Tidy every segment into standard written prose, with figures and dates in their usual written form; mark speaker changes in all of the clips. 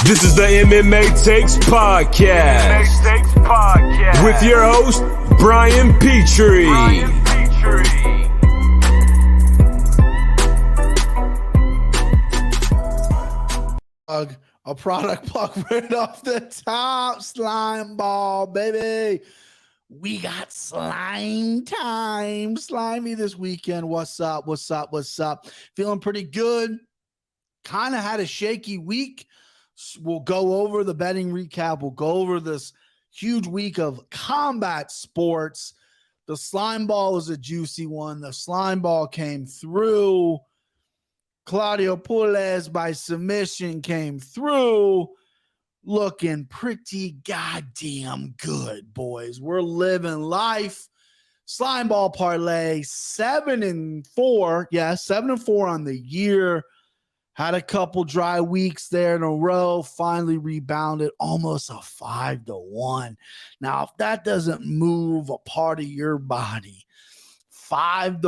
Speaker 1: This is the MMA Takes Podcast. With your host, Brian Petrie.
Speaker 2: A product plug right off the top. Slimeball, baby. We got slime time. Slimy this weekend. What's up? Feeling pretty good. Kind of had a shaky week. We'll go over the betting recap. We'll go over this huge week of combat sports. The slime ball is a juicy one. The slime ball came through. Claudio Puelles by submission came through. Looking pretty goddamn good, boys. We're living life. Slime ball parlay 7-4. Yeah, 7-4 on the year. Had a couple dry weeks there in a row, finally rebounded almost a 5-1. Now, if that doesn't move a part of your body, 5-1,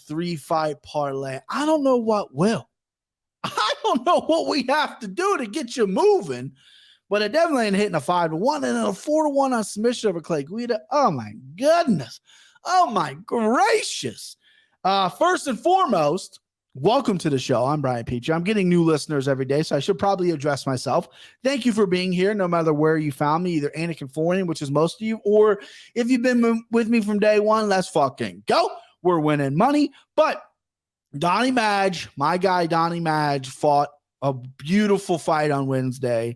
Speaker 2: 3-fight parlay, I don't know what will. I don't know what we have to do to get you moving, but it definitely ain't hitting a 5-1 and then a 4-1 on submission over Clay Guida. Oh my goodness. Oh my gracious. First and foremost, welcome to the show. I'm Brian Petrie. I'm getting new listeners every day, so I should probably address myself. Thank you for being here, no matter where you found me, either Anakin Florian, which is most of you, or if you've been with me from day one, let's fucking go. We're winning money. But Donnie Madge, my guy Donnie Madge, fought a beautiful fight on Wednesday.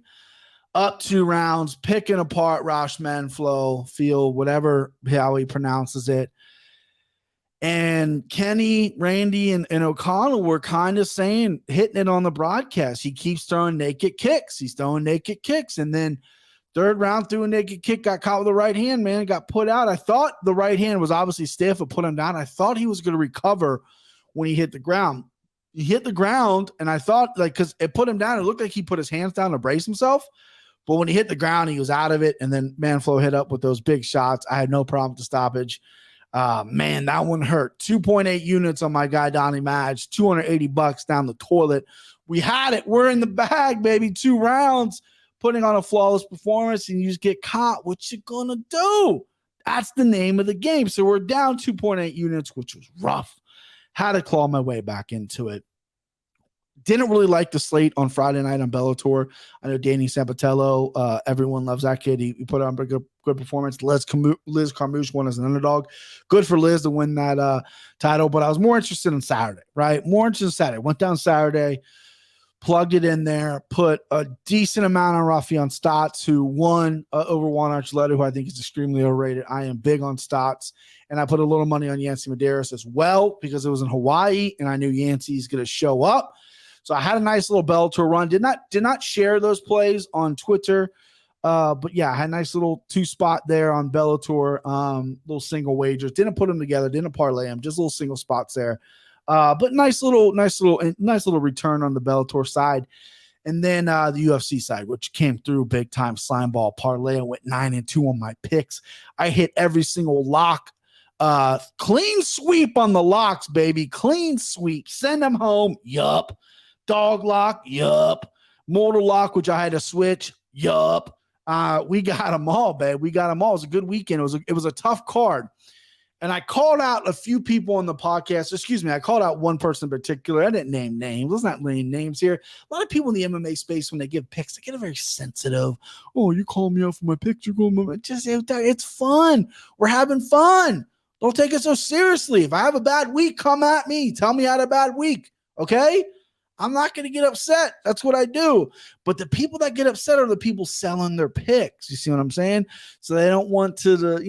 Speaker 2: Up 2 rounds, picking apart Rashman Field, whatever, how he pronounces it. And Kenny, Randy, and O'Connell were kind of saying, hitting it on the broadcast. He keeps throwing naked kicks. He's throwing naked kicks. And then third round, threw a naked kick, got caught with the right hand, man, got put out. I thought the right hand was obviously stiff. It put him down. I thought he was going to recover when he hit the ground. He hit the ground, and I thought, like, because it put him down, it looked like he put his hands down to brace himself. But when he hit the ground, he was out of it. And then Manflo hit up with those big shots. I had no problem with the stoppage. Man, that one hurt. 2.8 units on my guy Donnie Madge, $280 down the toilet. We had it. We're in the bag, baby. 2 rounds, putting on a flawless performance, and you just get caught. What you gonna do? That's the name of the game. So we're down 2.8 units, which was rough. Had to claw my way back into it. Didn't really like the slate on Friday night on Bellator. I know Danny Sampatello, everyone loves that kid. He put on a good performance. Liz Carmouche won as an underdog. Good for Liz to win that title, but I was more interested in Saturday, right? More interested in Saturday. Went down Saturday, plugged it in there, put a decent amount on Rafion Stotts, who won over Juan Archuleta, who I think is extremely overrated. I am big on Stotts, and I put a little money on Yancy Medeiros as well because it was in Hawaii, and I knew Yancy's going to show up. So I had a nice little Bellator run. Did not share those plays on Twitter. But yeah, I had a nice little 2-spot there on Bellator, little single wagers. Didn't put them together, didn't parlay them, just little single spots there. But nice little return on the Bellator side. And then the UFC side, which came through big time. Slimeball parlay. I went 9-2 on my picks. I hit every single lock. Clean sweep on the locks, baby. Clean sweep. Send them home. Yup. Dog lock, yup. Mortal lock, which I had to switch, yup. We got them all, babe. We got them all. It was a good weekend. It was a tough card. And I called out a few people on the podcast. Excuse me, I called out one person in particular. I didn't name names. Let's not name names here. A lot of people in the MMA space, when they give picks, they get very sensitive. Oh, you call me out for my picks. You're going just it's fun. We're having fun. Don't take it so seriously. If I have a bad week, come at me. Tell me I had a bad week. Okay? I'm not going to get upset. That's what I do. But the people that get upset are the people selling their picks. You see what I'm saying? So they don't want to,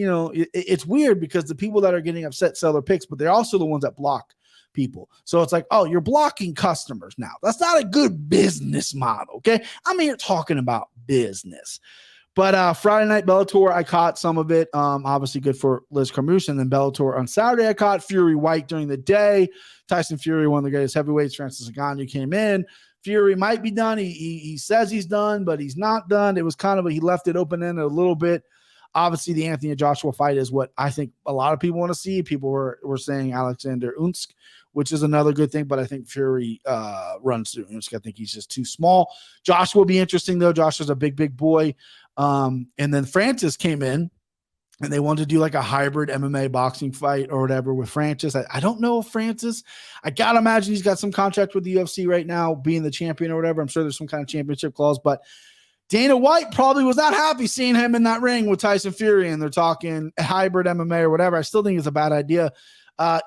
Speaker 2: it's weird because the people that are getting upset sell their picks, but they're also the ones that block people. So it's like, oh, you're blocking customers now. That's not a good business model. Okay. I'm here talking about business. But Friday night Bellator, I caught some of it. Obviously good for Liz Carmouche. And then Bellator on Saturday, I caught Fury White during the day. Tyson Fury, one of the greatest heavyweights. Francis Ngannou came in. Fury might be done. He says he's done, but he's not done. It was kind of he left it open-ended a little bit. Obviously, the Anthony Joshua fight is what I think a lot of people want to see. People were saying Alexander Unsk which is another good thing. But I think Fury runs through him. I think he's just too small. Josh will be interesting, though. Josh is a big boy. And then Francis came in, and they wanted to do like a hybrid MMA boxing fight or whatever with Francis. I don't know if Francis, I got to imagine he's got some contract with the UFC right now, being the champion or whatever. I'm sure there's some kind of championship clause, but Dana White probably was not happy seeing him in that ring with Tyson Fury, and they're talking hybrid MMA or whatever. I still think it's a bad idea.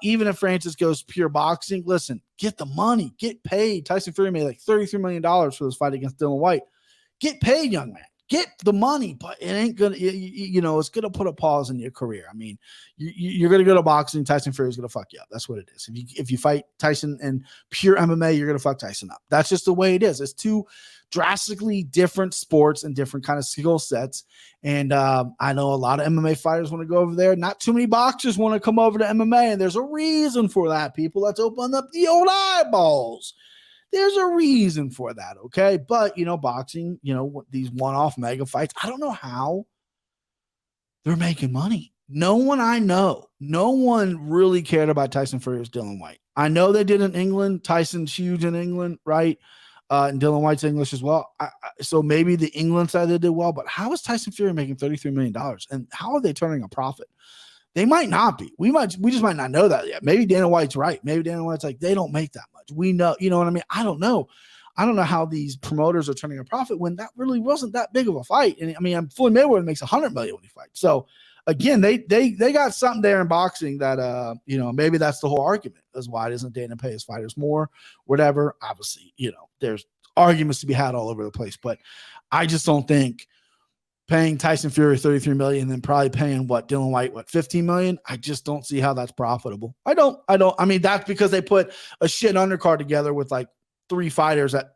Speaker 2: Even if Francis goes pure boxing, listen, get the money, get paid. Tyson Fury made like $33 million for this fight against Dylan White. Get paid, young man. Get the money, but it ain't gonna, it's gonna put a pause in your career. I mean, you're gonna go to boxing. Tyson Fury is gonna fuck you up. That's what it is. If you fight Tyson in pure MMA, you're gonna fuck Tyson up. That's just the way it is. It's two drastically different sports and different kind of skill sets. And I know a lot of MMA fighters want to go over there. Not too many boxers want to come over to MMA, and there's a reason for that. People, let's open up the old eyeballs. There's a reason for that, okay? But, boxing, these one-off mega fights, I don't know how they're making money. No one I know, no one really cared about Tyson Fury's Dylan White. I know they did in England. Tyson's huge in England, right? And Dylan White's English as well. So maybe the England side they did well, but how is Tyson Fury making $33 million? And how are they turning a profit? They might not be. We just might not know that yet. Maybe Dana White's right. Maybe Dana White's like, they don't make that much. We know, you know what I mean? I don't know. I don't know how these promoters are turning a profit when that really wasn't that big of a fight. And I mean, Floyd Mayweather makes $100 million when he fights. So again, they got something there in boxing that maybe that's the whole argument. Is why doesn't Dana pay his fighters more? Whatever. Obviously, there's arguments to be had all over the place, but I just don't think paying Tyson Fury $33 million and then probably paying Dylan White, $15 million. I just don't see how that's profitable. I don't. I mean, that's because they put a shit undercard together with like 3 fighters that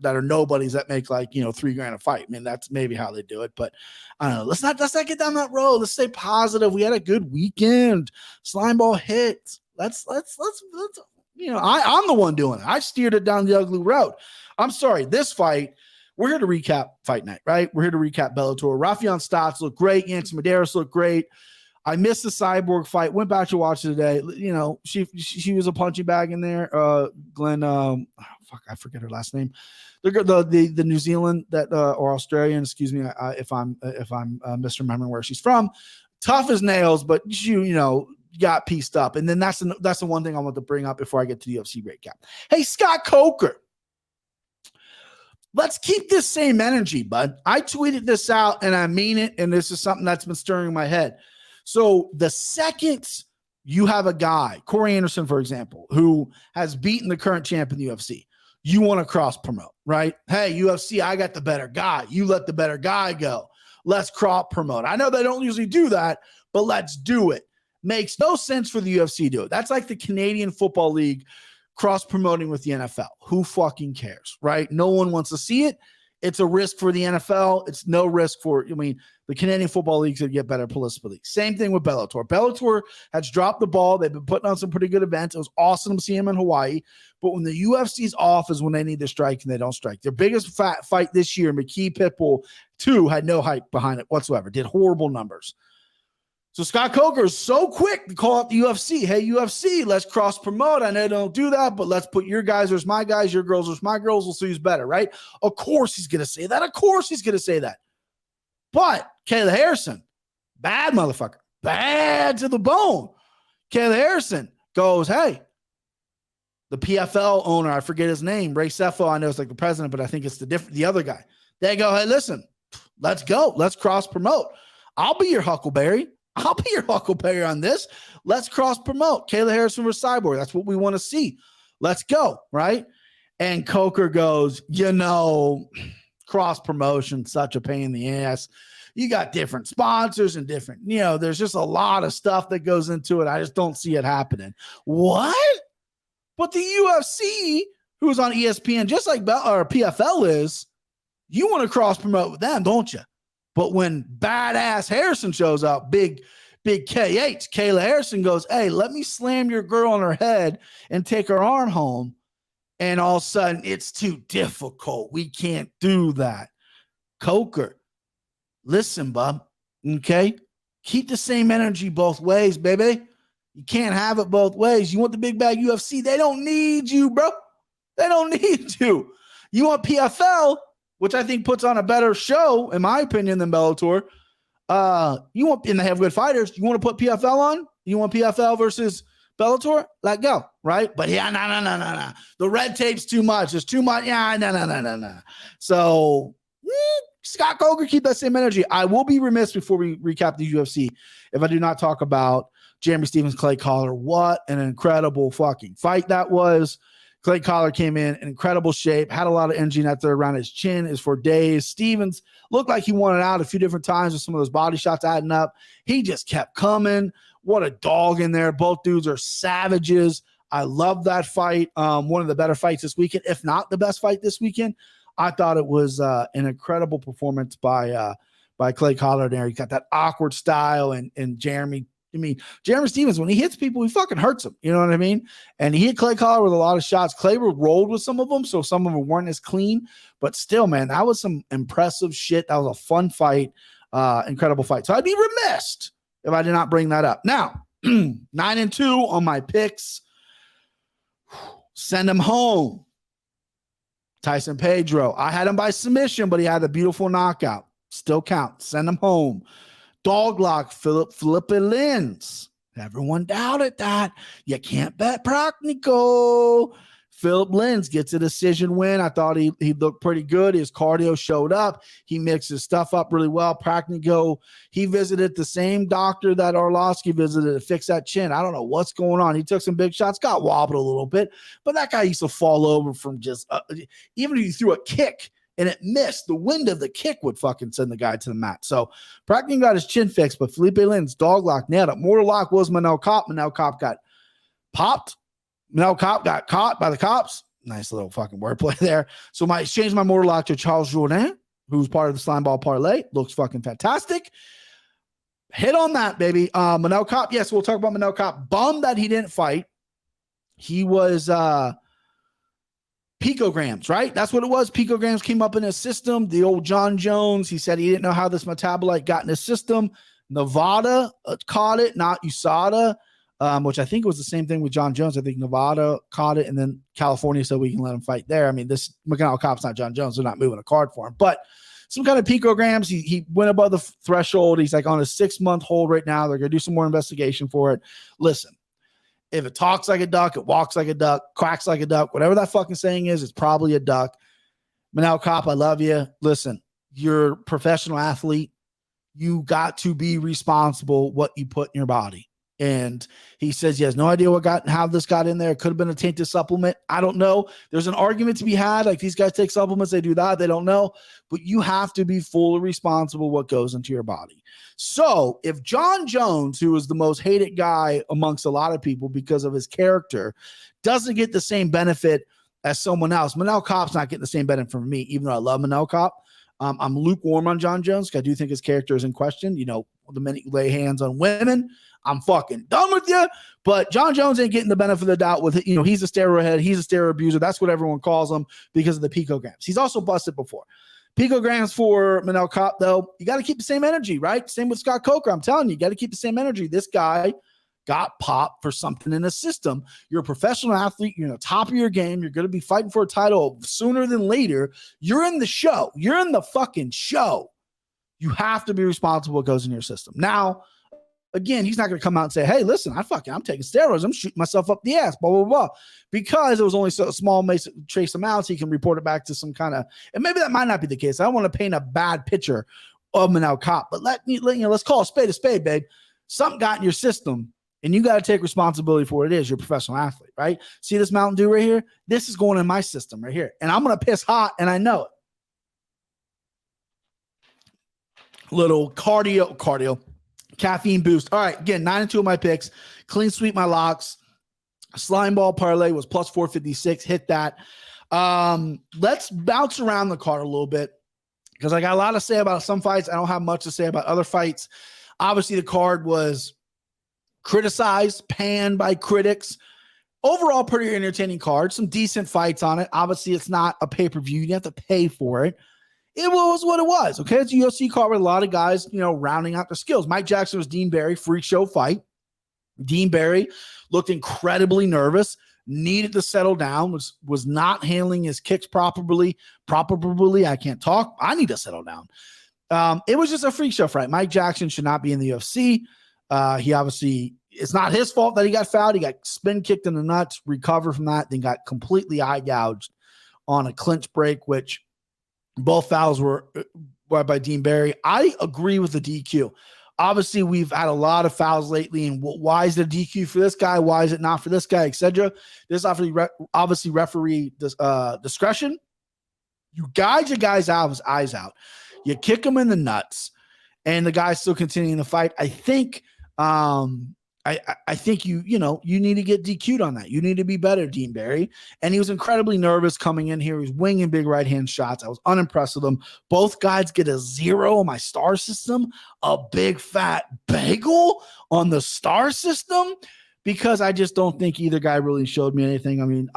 Speaker 2: are nobodies that make like $3,000 a fight. I mean, that's maybe how they do it, but I don't know. Let's not get down that road. Let's stay positive. We had a good weekend. Slimeball hits. Let's I'm the one doing it. I steered it down the ugly road. I'm sorry. This fight, we're here to recap fight night, right? We're here to recap Bellator. Rafion Stotts looked great. Yancy Medeiros looked great. I missed the Cyborg fight. Went back to watch it today. She was a punching bag in there. Glenn, I forget her last name. The New Zealand or Australian. Excuse me, if I'm misremembering where she's from. Tough as nails, but she got pieced up. And then that's the one thing I want to bring up before I get to the UFC recap. Hey, Scott Coker. Let's keep this same energy, bud. I tweeted this out and I mean it. And this is something that's been stirring my head. So the second you have a guy, Corey Anderson, for example, who has beaten the current champ in the UFC, you want to cross promote, right? Hey, UFC, I got the better guy. You let the better guy go. Let's cross promote. I know they don't usually do that, but let's do it. Makes no sense for the UFC to do it. That's like the Canadian Football League cross-promoting with the NFL. Who fucking cares, right? No one wants to see it. It's a risk for the NFL. It's no risk for, the Canadian Football League could get better publicity. Same thing with Bellator. Bellator has dropped the ball. They've been putting on some pretty good events. It was awesome to see them in Hawaii. But when the UFC's off is when they need to strike, and they don't strike. Their biggest fight this year, McKee Pitbull 2, had no hype behind it whatsoever. Did horrible numbers. So Scott Coker is so quick to call out the UFC. Hey, UFC, let's cross promote. I know they don't do that, but let's put your guys versus my guys, your girls versus my girls. We'll see who's better, right? Of course he's going to say that. Of course he's going to say that. But Kayla Harrison, bad motherfucker, bad to the bone. Kayla Harrison goes, hey, the PFL owner, I forget his name, Ray Sefo, I know it's like the president, but I think it's the other guy. They go, hey, listen, let's go. Let's cross promote. I'll be your Huckleberry. I'll be your Huckleberry on this. Let's cross promote. Kayla Harrison versus Cyborg. That's what we want to see. Let's go, right? And Coker goes, cross promotion, such a pain in the ass. You got different sponsors and different, there's just a lot of stuff that goes into it. I just don't see it happening. What? But the UFC, who's on ESPN, just like PFL is, you want to cross promote with them, don't you? But when badass Harrison shows up, big KH, Kayla Harrison goes, hey, let me slam your girl on her head and take her arm home. And all of a sudden, it's too difficult. We can't do that. Coker, listen, bub, okay? Keep the same energy both ways, baby. You can't have it both ways. You want the big bag UFC? They don't need you, bro. They don't need you. You want PFL, which I think puts on a better show, in my opinion, than Bellator. You want, and they have good fighters. You want to put PFL on? You want PFL versus Bellator? Let go, right? But yeah, no. The red tape's too much. There's too much. Yeah, no. So Scott Coker, keep that same energy. I will be remiss before we recap the UFC if I do not talk about Jeremy Stephens, Clay Collard. What an incredible fucking fight that was. Clay Collard came in incredible shape, had a lot of energy in that third round. His chin is for days. Stephens looked like he wanted out a few different times with some of those body shots adding up. He just kept coming. What a dog in there. Both dudes are savages. I love that fight. One of the better fights this weekend, if not the best fight this weekend. I thought it was an incredible performance by Clay Collard there. He got that awkward style, and Jeremy Stephens, when he hits people, he fucking hurts them. You know what I mean? And he hit Clay Collard with a lot of shots. Clay rolled with some of them, so some of them weren't as clean. But still, man, that was some impressive shit. That was a fun fight, incredible fight. So I'd be remiss if I did not bring that up. Now, 9-2 on my picks. Send him home. Tyson Pedro. I had him by submission, but he had a beautiful knockout. Still counts. Send him home. Doglock, Felipe Lins. Everyone doubted that. You can't bet Practico. Philip Lins gets a decision win. I thought he looked pretty good. His cardio showed up. He mixed his stuff up really well. Practico, he visited the same doctor that Arlovsky visited to fix that chin. I don't know what's going on. He took some big shots, got wobbled a little bit, but that guy used to fall over from just even if you threw a kick and it missed, the wind of the kick would fucking send the guy to the mat. So Practico got his chin fixed, but Felipe Lins, dog lock, nailed it. Mortal lock was Manel Kopp. Manel Kopp got popped. Manel Kopp got caught by the cops. Nice little fucking wordplay there. So I changed my mortal lock to Charles Jourdain, who's part of the Slimeball parlay. Looks fucking fantastic. Hit on that, baby. Manel Kopp, yes, we'll talk about Manel Kopp. Bummed that he didn't fight. He was picograms, right? That's what it was. Picograms came up in his system. The old Jon Jones, he said he didn't know how this metabolite got in his system. Nevada caught it, not USADA. Which I think was the same thing with Jon Jones. I think Nevada caught it, and then California said we can let him fight there. I mean, this Manel Kopp's not Jon Jones. They're not moving a card for him. But some kind of picograms, he went above the threshold. He's like on a 6-month hold right now. They're going to do some more investigation for it. Listen, if it talks like a duck, it walks like a duck, quacks like a duck, whatever that fucking saying is, it's probably a duck. Manel Kopp, I love you. Listen, you're a professional athlete. You got to be responsible what you put in your body. And he says he has no idea how this got in there. It could have been a tainted supplement. I don't know. There's an argument to be had. Like, these guys take supplements, they do that, they don't know. But you have to be fully responsible what goes into your body. So if Jon Jones, who is the most hated guy amongst a lot of people because of his character, doesn't get the same benefit as someone else, Manel Kopp's not getting the same benefit from me, even though I love Manel Kopp. I'm lukewarm on Jon Jones because I do think his character is in question. You know, the minute you lay hands on women, I'm fucking done with you. But Jon Jones ain't getting the benefit of the doubt with, you know, he's a steroid head. He's a steroid abuser. That's what everyone calls him because of the picograms. He's also busted before. Picograms for Manel Kopp, though, you got to keep the same energy, right? Same with Scott Coker. I'm telling you, you got to keep the same energy. This guy got popped for something in the system. You're a professional athlete. You're in the top of your game. You're going to be fighting for a title sooner than later. You're in the show. You're in the fucking show. You have to be responsible what goes in your system. Now, again, he's not going to come out and say, hey, listen, I'm taking steroids. I'm shooting myself up the ass, blah, blah, blah. Because it was only so a small trace amounts, he can report it back to some kind of, and maybe that might not be the case. I don't want to paint a bad picture of Manel Kopp, but let's call a spade, babe. Something got in your system, and you got to take responsibility for what it is. You're a professional athlete, right? See this Mountain Dew right here? This is going in my system right here, and I'm going to piss hot, and I know it. Little cardio. Caffeine boost. All right, again, 9-2 of my picks. Clean sweep my locks. Slimeball parlay was plus 456. Hit that. Let's bounce around the card a little bit because I got a lot to say about some fights. I don't have much to say about other fights. Obviously, the card was criticized, panned by critics. Overall, pretty entertaining card. Some decent fights on it. Obviously, it's not a pay-per-view. You have to pay for it. It was what it was. Okay, it's a UFC card with a lot of guys, rounding out their skills. Mike Jackson was Dean Barry, freak show fight. Dean Barry looked incredibly nervous, needed to settle down, was not handling his kicks properly. I can't talk. I need to settle down. It was just a freak show fight. Mike Jackson should not be in the UFC. He obviously, it's not his fault that he got fouled. He got spin kicked in the nuts, recovered from that, then got completely eye gouged on a clinch break, which both fouls were by Dean Barry. I agree with the DQ. Obviously, we've had a lot of fouls lately, and why is the DQ for this guy? Why is it not for this guy, etc.? There's obviously referee discretion. You guide your guys out of his eyes out. You kick him in the nuts, and the guy's still continuing the fight. I think I think you need to get DQ'd on that. You need to be better, Dean Barry. And he was incredibly nervous coming in here. He was winging big right hand shots. I was unimpressed with him. Both guys get a 0 on my star system, a big fat bagel on the star system, because I just don't think either guy really showed me anything. I mean,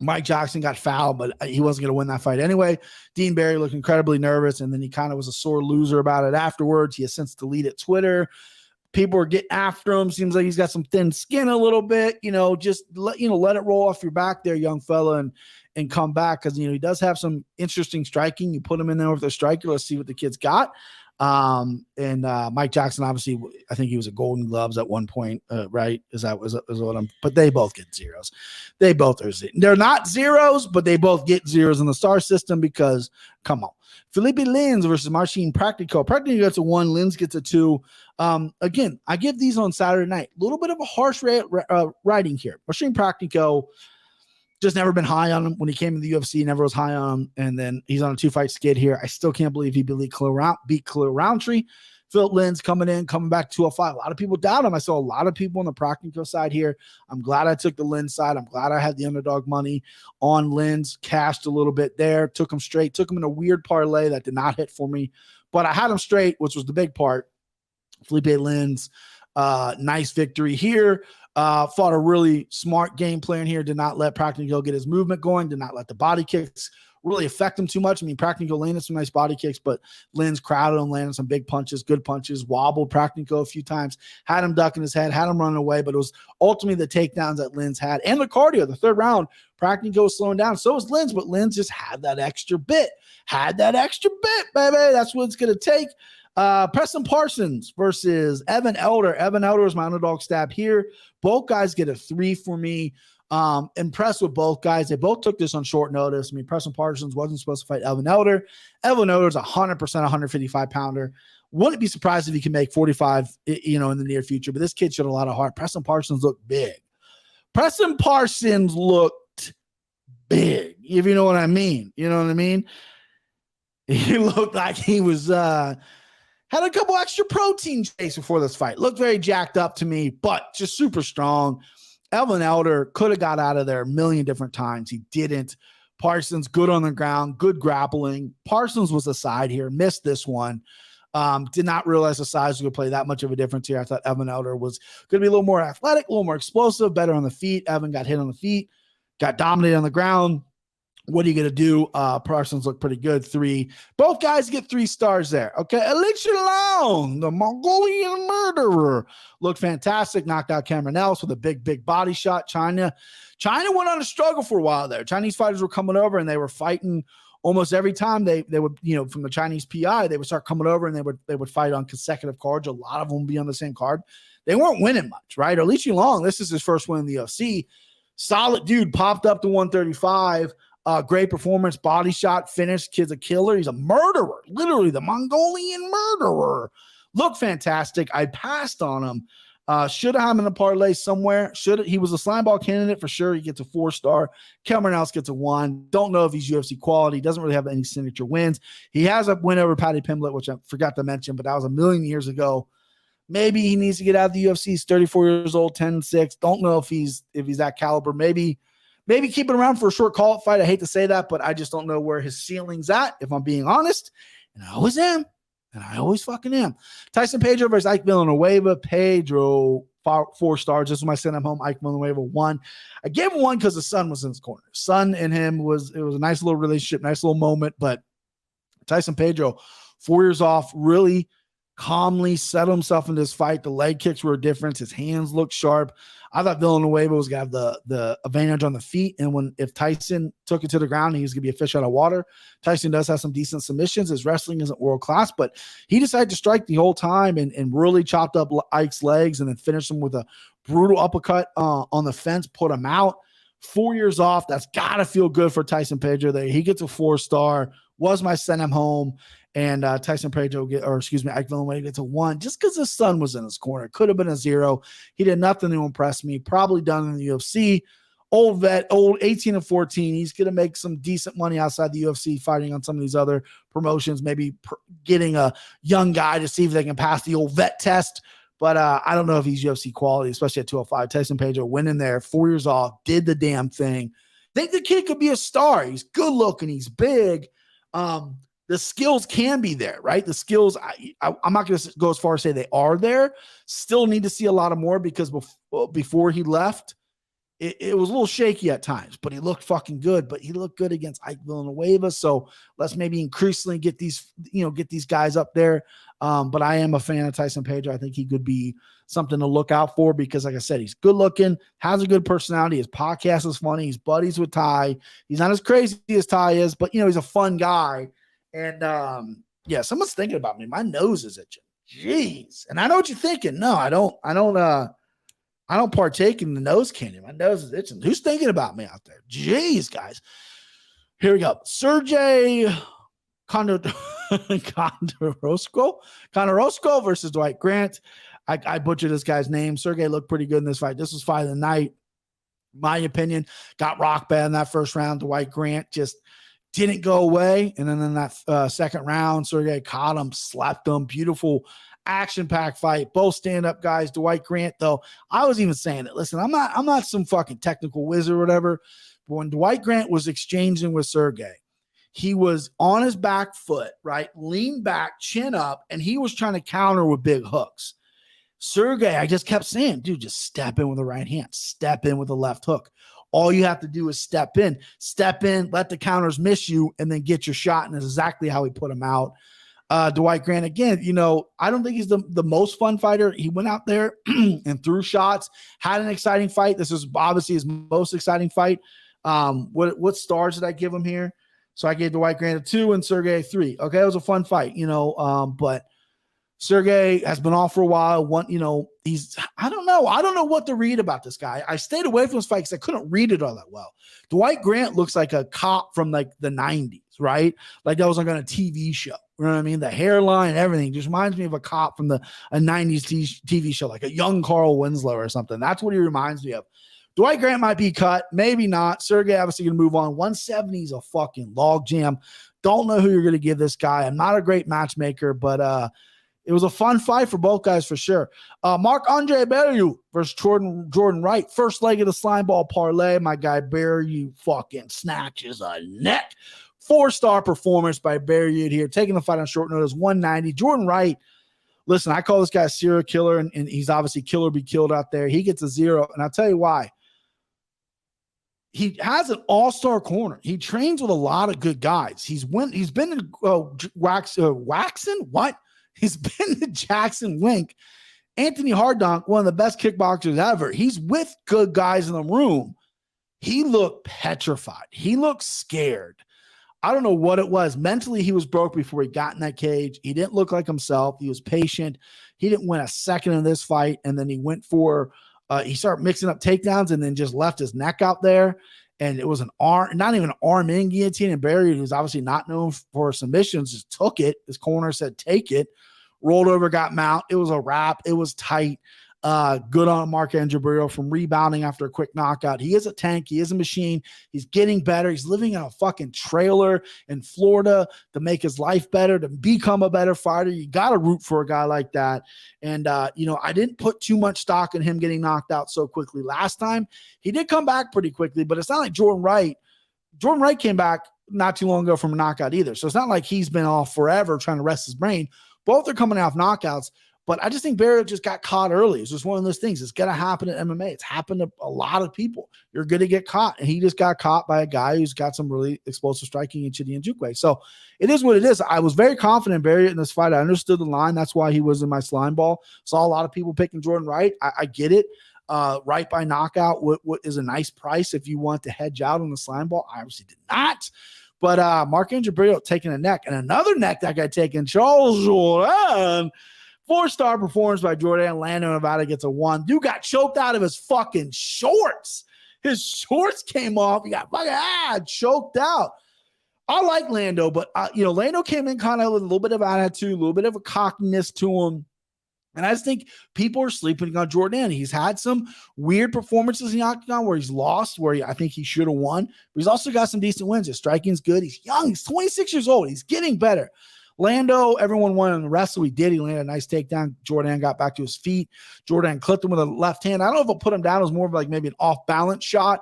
Speaker 2: Mike Jackson got fouled, but he wasn't going to win that fight anyway. Dean Barry looked incredibly nervous, and then he kind of was a sore loser about it afterwards. He has since deleted Twitter. People are getting after him. Seems like he's got some thin skin a little bit. Just let it roll off your back there, young fella, and come back, because he does have some interesting striking. You put him in there with a striker. Let's see what the kid's got. Mike Jackson, obviously, I think he was a Golden Gloves at one point, right? Is what I'm? But they both get zeros. They both are. They're not zeros, but they both get zeros in the star system because, come on, Felipe Lins versus Martine Practico. Practico gets a 1. Lins gets a 2. Again, I give these on Saturday night. A little bit of a harsh writing here. Martine Practico. Just never been high on him. When he came to the UFC, never was high on him. And then he's on a 2-fight skid here. I still can't believe he beat Khalil Roundtree. Philip Lin's coming back to 205. A lot of people doubt him. I saw a lot of people on the Practico side here. I'm glad I took the Lin side. I'm glad I had the underdog money on Lin's, cashed a little bit there, took him straight, took him in a weird parlay that did not hit for me. But I had him straight, which was the big part. Felipe Lin's nice victory here. Fought a really smart game plan here. Did not let Practico get his movement going. Did not let the body kicks really affect him too much. I mean, Practico landed some nice body kicks, but Lin's crowded him, landed some big punches, good punches, wobbled Practico a few times, had him ducking his head, had him running away, but it was ultimately the takedowns that Lin's had. And the cardio, the third round, Practico was slowing down. So was Lin's, but Lin's just had that extra bit. Baby. That's what it's going to take. Preston Parsons versus Evan Elder. Evan Elder is my underdog stab here. Both guys get a 3 for me. Impressed with both guys. They both took this on short notice. I mean, Preston Parsons wasn't supposed to fight Evan Elder. Evan Elder is 100% 155 pounder. Wouldn't be surprised if he can make 45, in the near future, but this kid showed a lot of heart. Preston Parsons looked big. If you know what I mean. You know what I mean? He looked like he was, had a couple extra protein shakes before this fight. Looked very jacked up to me, but just super strong. Evan Elder could have got out of there a million different times. He didn't. Parsons, good on the ground, good grappling. Parsons was a side here, missed this one. Did not realize the size was going to play that much of a difference here. I thought Evan Elder was going to be a little more athletic, a little more explosive, better on the feet. Evan got hit on the feet, got dominated on the ground. What are you going to do? Parsons looked pretty good. 3. Both guys get 3 stars there. Okay. Elixir Long, the Mongolian murderer, looked fantastic. Knocked out Cameron Ellis with a big body shot. China went on a struggle for a while there. Chinese fighters were coming over and they were fighting almost every time they would, from the Chinese PI, they would start coming over and they would fight on consecutive cards. A lot of them would be on the same card. They weren't winning much, right? Elixir Long, this is his first win in the UFC. Solid dude, popped up to 135. Great performance, body shot, finish. Kid's a killer. He's a murderer, literally the Mongolian murderer. Looked fantastic. I passed on him. Should have him in a parlay somewhere. He was a Slimeball candidate for sure. He gets a 4-star. Cameron Ellis gets a 1. Don't know if he's UFC quality. Doesn't really have any signature wins. He has a win over Paddy Pimblett, which I forgot to mention, but that was a million years ago. Maybe he needs to get out of the UFC. He's 34 years old, 10-6. Don't know if he's that caliber. Maybe keep it around for a short call-up fight. I hate to say that, but I just don't know where his ceiling's at, if I'm being honest. And I always am. And I always fucking am. Tyson Pedro versus Ike Villanueva. Pedro, 4 stars. This is my send him home. Ike Villanueva, 1. I gave him 1 because the son was in his corner. Son and him it was a nice little relationship, nice little moment. But Tyson Pedro, 4 years off, really calmly settled himself in this fight. The leg kicks were a difference. His hands looked sharp. I thought Villanueva was going to have the advantage on the feet. And if Tyson took it to the ground, he was going to be a fish out of water. Tyson does have some decent submissions. His wrestling isn't world class, but he decided to strike the whole time and really chopped up Ike's legs and then finished him with a brutal uppercut on the fence, put him out. 4 years off. That's got to feel good for Tyson Pedro. He gets a 4-star. Was my send him home. And Tyson Pedro Ike Villanueva gets a 1 just because his son was in his corner. Could have been a 0. He did nothing to impress me. Probably done in the UFC. Old vet, old 18 and 14. He's going to make some decent money outside the UFC fighting on some of these other promotions, maybe getting a young guy to see if they can pass the old vet test. But I don't know if he's UFC quality, especially at 205. Tyson Pedro went in there, 4 years off, did the damn thing. Think the kid could be a star. He's good looking. He's big. The skills can be there, right? The skills, I'm not going to go as far as say they are there. Still need to see a lot of more because before he left, it was a little shaky at times, but he looked fucking good. But he looked good against Ike Villanueva. So let's maybe increasingly get these guys up there. But I am a fan of Tyson Pedro. I think he could be something to look out for because, like I said, he's good looking, has a good personality. His podcast is funny. He's buddies with Ty. He's not as crazy as Ty is, but he's a fun guy. And someone's thinking about me. My nose is itching. Jeez. And I know what you're thinking. No, I don't partake in the nose candy. My nose is itching. Who's thinking about me out there? Jeez, guys. Here we go. Sergey Condorosco versus Dwight Grant. I butchered this guy's name. Sergey looked pretty good in this fight. This was fight of the night. My opinion, got rock bad in that first round. Dwight Grant just didn't go away. And then in that second round, Sergey caught him, slapped him. Beautiful action-packed fight. Both stand-up guys. Dwight Grant, though, I was even saying it. Listen, I'm not some fucking technical wizard or whatever. But when Dwight Grant was exchanging with Sergey, he was on his back foot, right? Leaned back, chin up, and he was trying to counter with big hooks. Sergey, I just kept saying, dude, just step in with the right hand. Step in with the left hook. All you have to do is step in, let the counters miss you, and then get your shot. And that's exactly how he put him out. Dwight Grant, again, I don't think he's the most fun fighter. He went out there and threw shots, had an exciting fight. This is obviously his most exciting fight. What stars did I give him here? So I gave Dwight Grant a 2 and Sergey a 3. Okay, it was a fun fight, but Sergey has been off for a while. I don't know what to read about this guy. I stayed away from this fight because I couldn't read it all that well. Dwight Grant looks like a cop from like the 90s, right? Like that was like on a TV show. You know what I mean? The hairline, everything just reminds me of a cop from a 90s TV show, like a young Carl Winslow or something. That's what he reminds me of. Dwight Grant might be cut, maybe not. Sergey obviously going to move on. 170 is a fucking log jam. Don't know who you're going to give this guy. I'm not a great matchmaker, but it was a fun fight for both guys for sure. Marc-Andre Barriault versus Jordan Wright. First leg of the Slimeball parlay. My guy Barriault fucking snatches a neck. 4-star performance by Barriault here. Taking the fight on short notice, 190. Jordan Wright, listen, I call this guy a serial killer, and he's obviously kill or be killed out there. He gets a 0, and I'll tell you why. He has an all-star corner. He trains with a lot of good guys. He's been in Waxon? What? He's been to Jackson Wink. Anthony Hardonk, one of the best kickboxers ever. He's with good guys in the room. He looked petrified. He looked scared. I don't know what it was. Mentally, he was broke before he got in that cage. He didn't look like himself. He was patient. He didn't win a second in this fight. And then he went for he started mixing up takedowns and then just left his neck out there. And it was an arm, not even an arm in guillotine. And Barry, who's obviously not known for submissions, just took it. His corner said, take it. Rolled over, got mount. It was a wrap. It was tight. Good on Marc-Andre Barriault from rebounding after a quick knockout. He is a tank. He is a machine. He's getting better. He's living in a fucking trailer in Florida to make his life better, to become a better fighter. You got to root for a guy like that. And, I didn't put too much stock in him getting knocked out so quickly last time. He did come back pretty quickly, but it's not like Jordan Wright. Jordan Wright came back not too long ago from a knockout either. So it's not like he's been off forever trying to rest his brain. Both are coming off knockouts. But I just think Barrett just got caught early. It's just one of those things. It's going to happen at MMA. It's happened to a lot of people. You're going to get caught. And he just got caught by a guy who's got some really explosive striking in Chidi Njoku. So it is what it is. I was very confident in Barrett in this fight. I understood the line. That's why he was in my slime ball. Saw a lot of people picking Jordan Wright. I get it. Right by knockout, what is a nice price if you want to hedge out on the slime ball. I obviously did not. But Marc-André Barriault taking a neck. And another neck that got taken, Charles Jourdain. 4-star performance by Jourdain. Lando Nevada gets a 1. Dude got choked out of his fucking shorts. His shorts came off. He got fucking choked out. I like Lando, but Lando came in kind of with a little bit of attitude, a little bit of a cockiness to him. And I just think people are sleeping on Jourdain. He's had some weird performances in the octagon where he's lost, where I think he should have won. But he's also got some decent wins. His striking's good. He's young. He's 26 years old. He's getting better. Lando, everyone wanted him to wrestle. He did. He landed a nice takedown. Jourdain got back to his feet. Jourdain clipped him with a left hand. I don't know if it put him down. It was more of like maybe an off-balance shot.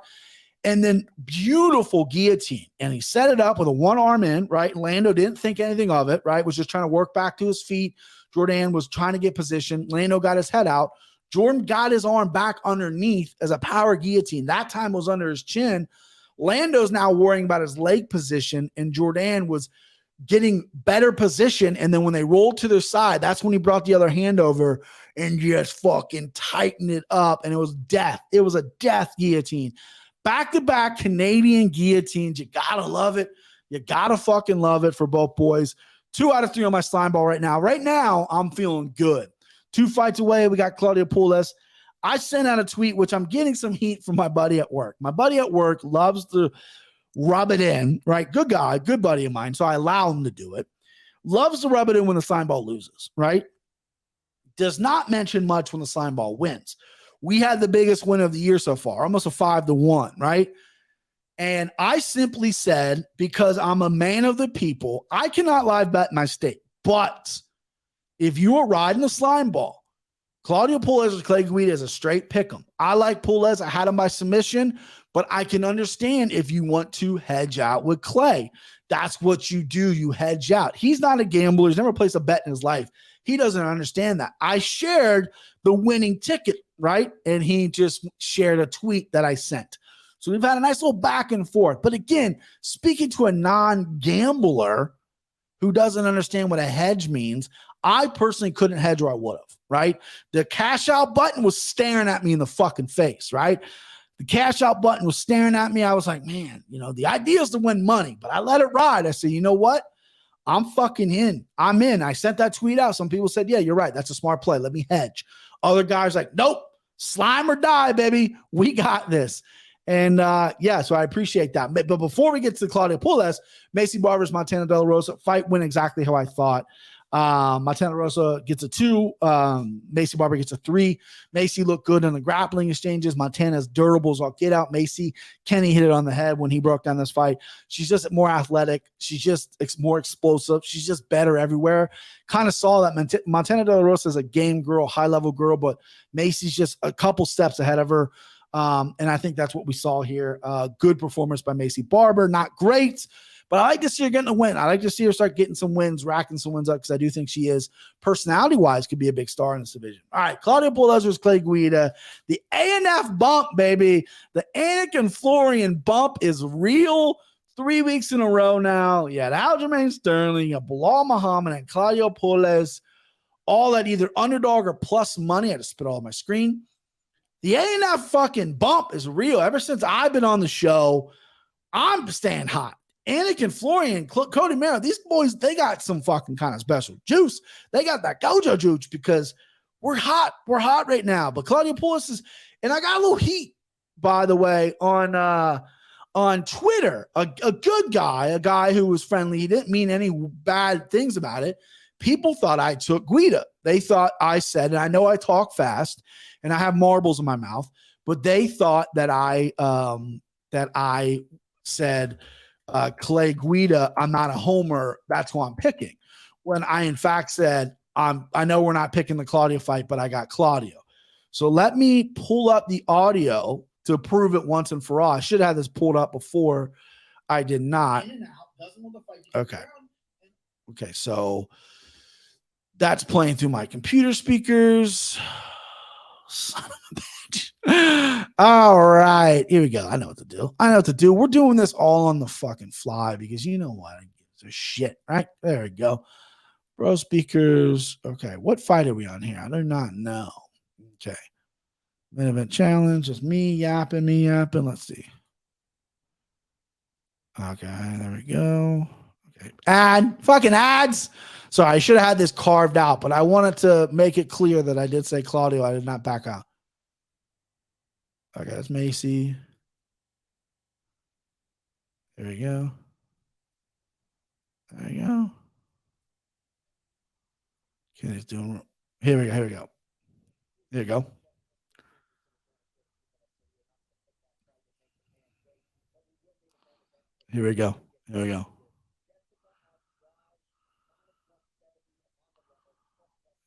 Speaker 2: And then beautiful guillotine. And he set it up with a one arm in, right? Lando didn't think anything of it, right? Was just trying to work back to his feet. Jourdain was trying to get position. Lando got his head out. Jordan got his arm back underneath as a power guillotine. That time was under his chin. Lando's now worrying about his leg position, and Jourdain was getting better position. And then when they rolled to their side, that's when he brought the other hand over and just fucking tightened it up. And it was death. It was a death guillotine. Back-to-back Canadian guillotines. You gotta love it. You gotta fucking love it for both boys. 2 out of 3 on my slime ball right now. Right now, I'm feeling good. 2 fights away, we got Claudio Puelles. I sent out a tweet, which I'm getting some heat from my buddy at work. My buddy at work loves to rub it in, right? Good guy, good buddy of mine, so I allow him to do it. Loves to rub it in when the slime ball loses, right? Does not mention much when the slime ball wins. We had the biggest win of the year so far, almost a 5-1, right? And I simply said, because I'm a man of the people, I cannot live bet my state. But if you are riding the slime ball, Claudio Puelles or Clay Guida is a straight pick 'em. I like Puelles. I had him by submission, but I can understand if you want to hedge out with Clay. That's what you do. You hedge out. He's not a gambler. He's never placed a bet in his life. He doesn't understand that. I shared the winning ticket, right? And he just shared a tweet that I sent. So we've had a nice little back and forth. But again, speaking to a non-gambler who doesn't understand what a hedge means, I personally couldn't hedge or I would have, right? The cash out button was staring at me in the fucking face, right? The cash out button was staring at me. I was like, man, the idea is to win money, but I let it ride. I said, you know what? I'm fucking in. I'm in. I sent that tweet out. Some people said, yeah, you're right. That's a smart play. Let me hedge. Other guys like, nope, slime or die, baby. We got this. And so I appreciate that. But before we get to Claudio Puelles, Macy Barber's Montana De La Rosa fight went exactly how I thought. Montana De La Rosa gets a 2. Macy Barber gets a 3. Macy looked good in the grappling exchanges. Montana's durable as all get out. Kenny hit it on the head when he broke down this fight. She's just more athletic. She's just more explosive. She's just better everywhere. Kind of saw that Montana De La Rosa is a game girl, high-level girl, but Macy's just a couple steps ahead of her. And I think that's what we saw here. Good performance by Macy Barber. Not great, but I like to see her getting a win. I like to see her start getting some wins, racking some wins up, because I do think she is, personality-wise, could be a big star in this division. All right, Claudio Puelles versus Clay Guida. The ANF bump, baby. The Anakin Florian bump is real. 3 weeks in a row now. You had Aljamain Sterling, you had Bilal Muhammad, and Claudio Puelles, all at either underdog or plus money. I had to spit all on my screen. The ANF fucking bump is real. Ever since I've been on the show, I'm staying hot. Anakin Florian, Cody Merrow, these boys, they got some fucking kind of special juice. They got that Gojo juice because we're hot. We're hot right now. But Claudio Puelles is, and I got a little heat, by the way, on Twitter. A good guy, a guy who was friendly. He didn't mean any bad things about it. People thought I took Guida. They thought I said, and I know I talk fast and I have marbles in my mouth, but they thought that I said Clay Guida, I'm not a homer. That's who I'm picking. When I, in fact, said, I know we're not picking the Claudio fight, but I got Claudio. So let me pull up the audio to prove it once and for all. I should have this pulled up before. I did not. Okay. Okay. So That's playing through my computer speakers. Son of a bitch. All right. Here we go. I know what to do. We're doing this all on the fucking fly because you know what? It's a shit, right? There we go. Bro speakers. Okay. What fight are we on here? I do not know. Okay. Main event challenge. Just me yapping. Let's see. Okay. There we go. Okay. Fucking ads. Sorry, I should have had this carved out, but I wanted to make it clear that I did say Claudio. I did not back out. Okay, that's Macy. There we go. There we go. Okay, he's doing. Here we go. Here we go. Here we go. Here we go. Here we go.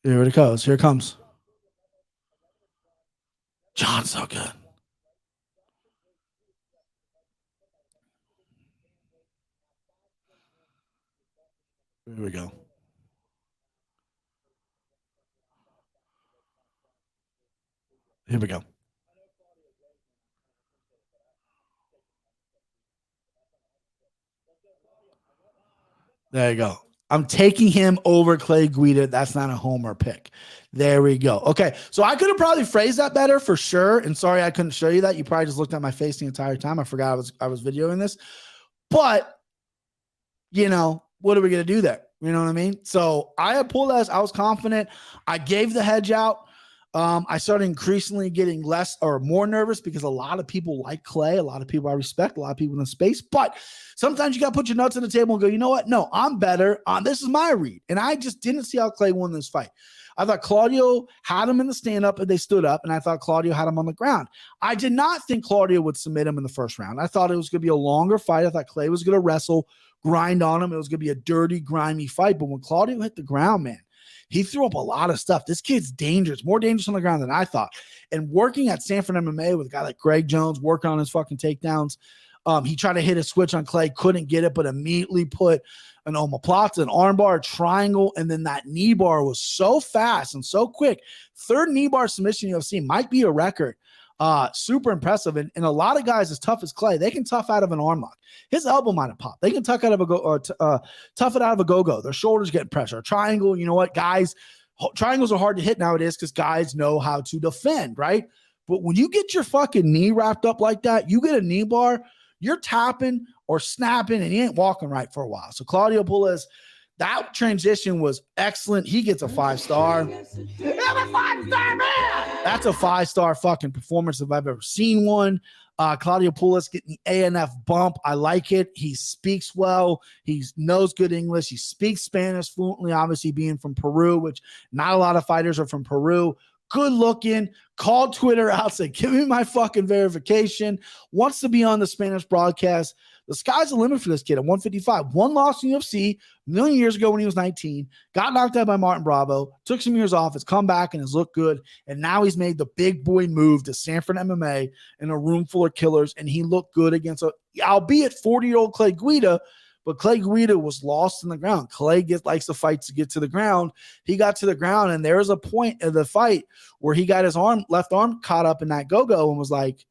Speaker 2: Here it goes. Here it comes. Jon's so good. Here we go. Here we go. There you go. I'm taking him over Clay Guida. That's not a homer pick. There we go. Okay. So I could have probably phrased that better for sure. And sorry, I couldn't show you that. You probably just looked at my face the entire time. I forgot I was videoing this, but you know, what are we going to do there? You know what I mean? So I had pulled us. I was confident. I gave the hedge out. I started increasingly getting less or more nervous because a lot of people like Clay, a lot of people I respect, a lot of people in the space, but sometimes you got to put your nuts on the table and go, you know what? No, I'm better. This is my read. And I just didn't see how Clay won this fight. I thought Claudio had him in the stand-up and they stood up, and I thought Claudio had him on the ground. I did not think Claudio would submit him in the first round. I thought it was going to be a longer fight. I thought Clay was going to wrestle, grind on him. It was going to be a dirty, grimy fight. But when Claudio hit the ground, man, he threw up a lot of stuff. This kid's dangerous, more dangerous on the ground than I thought. And working at Sanford MMA with a guy like Greg Jones, working on his fucking takedowns. He tried to hit a switch on Clay, couldn't get it, but immediately put an omoplata, an armbar, a triangle, and then that knee bar was so fast and so quick. Third knee bar submission UFC might be a record. Super impressive. And a lot of guys as tough as Clay, they can tough out of an arm lock. His elbow might have popped. They can tough it out of a go-go. Their shoulders get pressure. A triangle, you know what, guys, triangles are hard to hit nowadays because guys know how to defend, right? But when you get your fucking knee wrapped up like that, you get a knee bar, you're tapping or snapping and he ain't walking right for a while. So Claudio Puelles, that transition was excellent. He gets a 5-star. That's a 5-star, man. That's a 5-star fucking performance if I've ever seen one. Claudio Puelles getting the ANF bump. I like it. He speaks well. He knows good English. He speaks Spanish fluently, obviously being from Peru, which not a lot of fighters are from Peru. Good looking, called Twitter out, said, give me my fucking verification, wants to be on the Spanish broadcast. The sky's the limit for this kid at 155. One loss in UFC a million years ago when he was 19, got knocked out by Martin Bravo, took some years off, has come back and has looked good, and now he's made the big boy move to Sanford MMA in a room full of killers, and he looked good against, albeit 40-year-old Clay Guida, but Clay Guida was lost in the ground. Clay likes the fight to get to the ground. He got to the ground, and there was a point of the fight where he got his left arm caught up in that go-go and was like,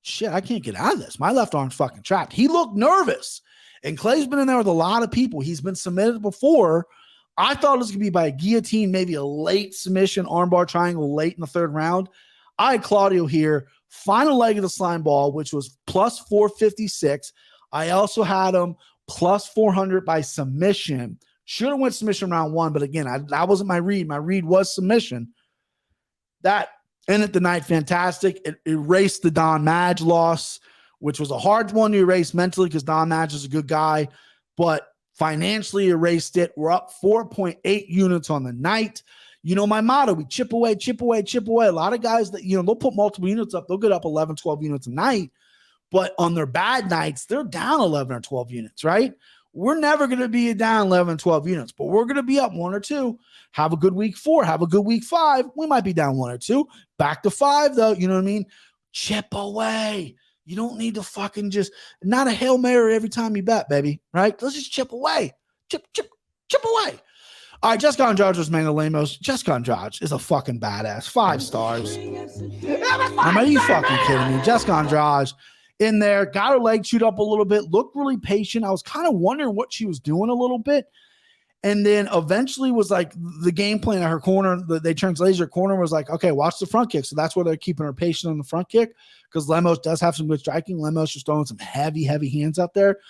Speaker 2: shit, I can't get out of this. My left arm's fucking trapped. He looked nervous. And Clay's been in there with a lot of people. He's been submitted before. I thought it was going to be by a guillotine, maybe a late submission, armbar triangle late in the third round. I had Claudio here, final leg of the Slimeball, which was plus 456. I also had him plus 400 by submission. Should have went submission round one, but again, that wasn't my read. My read was submission. That ended the night fantastic. It erased the Don Madge loss, which was a hard one to erase mentally because Don Madge is a good guy, but financially erased it. We're up 4.8 units on the night. You know, my motto, we chip away, chip away, chip away. A lot of guys that, they'll put multiple units up. They'll get up 11, 12 units a night. But on their bad nights, they're down 11 or 12 units, right? We're never going to be down 11, 12 units, but we're going to be up 1 or 2. Have a good week 4, have a good week 5. We might be down 1 or 2. Back to 5, though. You know what I mean? Chip away. You don't need to fucking not a Hail Mary every time you bet, baby, right? Let's just chip away. Chip away. All right, Jessica Andrade was Amanda Lemos. Jessica Andrade is a fucking badass. 5 stars. Are you fucking kidding me? Jessica Andrade in there, got her leg chewed up a little bit, looked really patient. I was kind of wondering what she was doing a little bit. And then eventually was like the game plan at her corner. They translated her corner was like, okay, watch the front kick. So that's where they're keeping her patient on the front kick because Lemos does have some good striking. Lemos just throwing some heavy hands out there.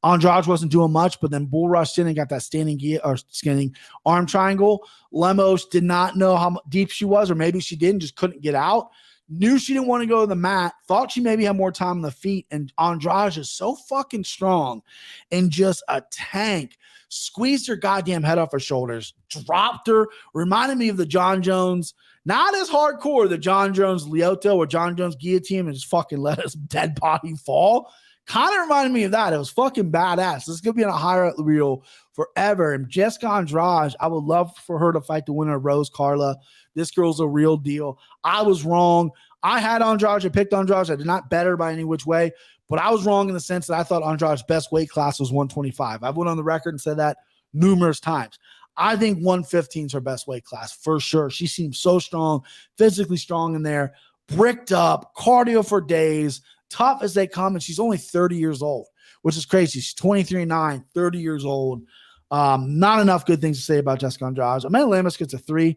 Speaker 2: Andrade wasn't doing much, but then bull rushed in and got that standing arm triangle. Lemos did not know how deep she was, or maybe she didn't, just couldn't get out. Knew she didn't want to go to the mat, thought she maybe had more time on the feet, and Andrade is so fucking strong and just a tank. Squeezed her goddamn head off her shoulders, dropped her, reminded me of the Jon Jones, not as hardcore, the Jon Jones Lyoto or Jon Jones guillotine and just fucking let his dead body fall. Kind of reminded me of that. It was fucking badass. This is going to be on a highlight reel forever. And Jessica Andrade, I would love for her to fight the winner of Rose Carla. This girl's a real deal. I was wrong. I had Andrade. I picked Andrade. I did not bet her by any which way, but I was wrong in the sense that I thought Andrade's best weight class was 125. I've went on the record and said that numerous times. I think 115 is her best weight class for sure. She seems so strong, physically strong in there, bricked up, cardio for days, tough as they come, and she's only 30 years old, which is crazy. She's 23-9, 30 years old. Not enough good things to say about Jessica Andrade. Amanda Lemos gets a 2,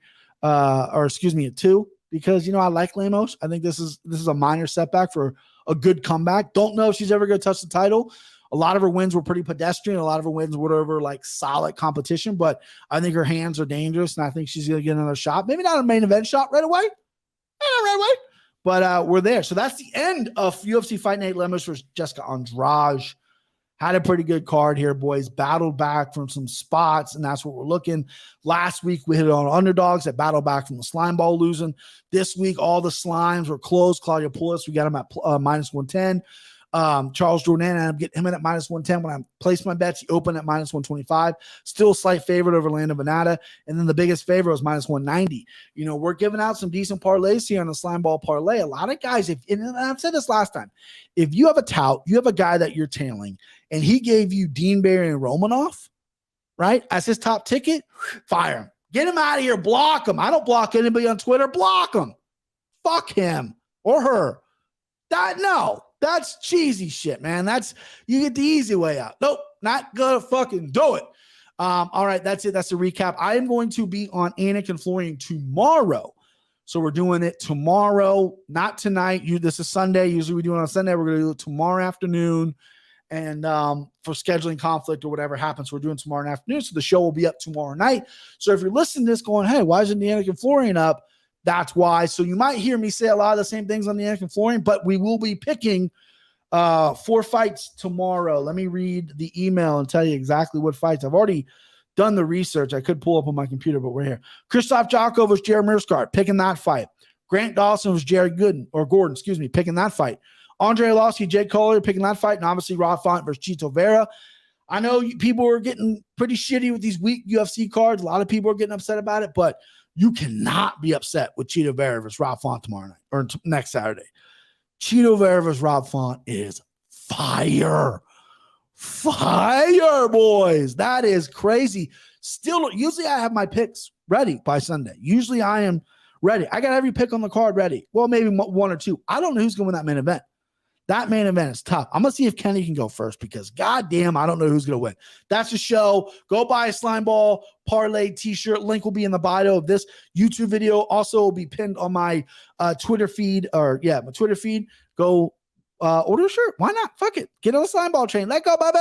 Speaker 2: because, I like Lemos. I think this is a minor setback for a good comeback. Don't know if she's ever going to touch the title. A lot of her wins were pretty pedestrian. A lot of her wins were over like solid competition, but I think her hands are dangerous, and I think she's going to get another shot. Maybe not a main event shot right away. But we're there. So that's the end of UFC Fight Night. Lemos versus Jessica Andrade. Had a pretty good card here, boys. Battled back from some spots, and that's what we're looking. Last week, we hit it on underdogs that battled back from the Slimeball losing. This week, all the Slimes were close. Claudia Poulos, we got him at minus 110. Charles Jourdain, I'm getting him in at minus 110. When I placed my bets, he opened at minus 125. Still a slight favorite over Orlando Venata. And then the biggest favorite was minus 190. We're giving out some decent parlays here on the Slimeball parlay. A lot of guys, and I've said this last time, if you have a tout, you have a guy that you're tailing, and he gave you Dean Barry and Romanoff, right, as his top ticket, fire him. Get him out of here. Block him. I don't block anybody on Twitter. Block him. Fuck him or her. That's cheesy shit, man. You get the easy way out. Nope, not gonna fucking do it. All right, that's it. That's the recap. I am going to be on Anik and Florian tomorrow. So we're doing it tomorrow, not tonight. This is Sunday. Usually we do it on Sunday. We're going to do it tomorrow afternoon. And for scheduling conflict or whatever happens, we're doing tomorrow afternoon. So the show will be up tomorrow night. So if you're listening to this going, hey, why isn't the Anik and Florian up? That's why. So you might hear me say a lot of the same things on the Anik and Florian, but we will be picking 4 fights tomorrow. Let me read the email and tell you exactly what fights. I've already done the research. I could pull up on my computer, but we're here. Krzysztof Jotko versus Jared Mirsgaard, picking that fight. Grant Dawson versus Gordon, picking that fight. Andre Arlovsky, Jake Collier, picking that fight. And obviously Rod Font versus Chito Vera. I know people are getting pretty shitty with these weak UFC cards. A lot of people are getting upset about it, but you cannot be upset with Chito Vera versus Rob Font tomorrow night or next Saturday. Chito Vera versus Rob Font is fire. Fire, boys. That is crazy. Still, usually I have my picks ready by Sunday. Usually I am ready. I got every pick on the card ready. Well, maybe 1 or 2. I don't know who's going to win that main event. That main event is tough. I'm going to see if Kenny can go first because goddamn, I don't know who's going to win. That's the show. Go buy a Slimeball parlay t-shirt. Link will be in the bio of this YouTube video. Also will be pinned on my Twitter feed my Twitter feed. Go order a shirt. Why not? Fuck it. Get on the Slimeball train. Let go, baby.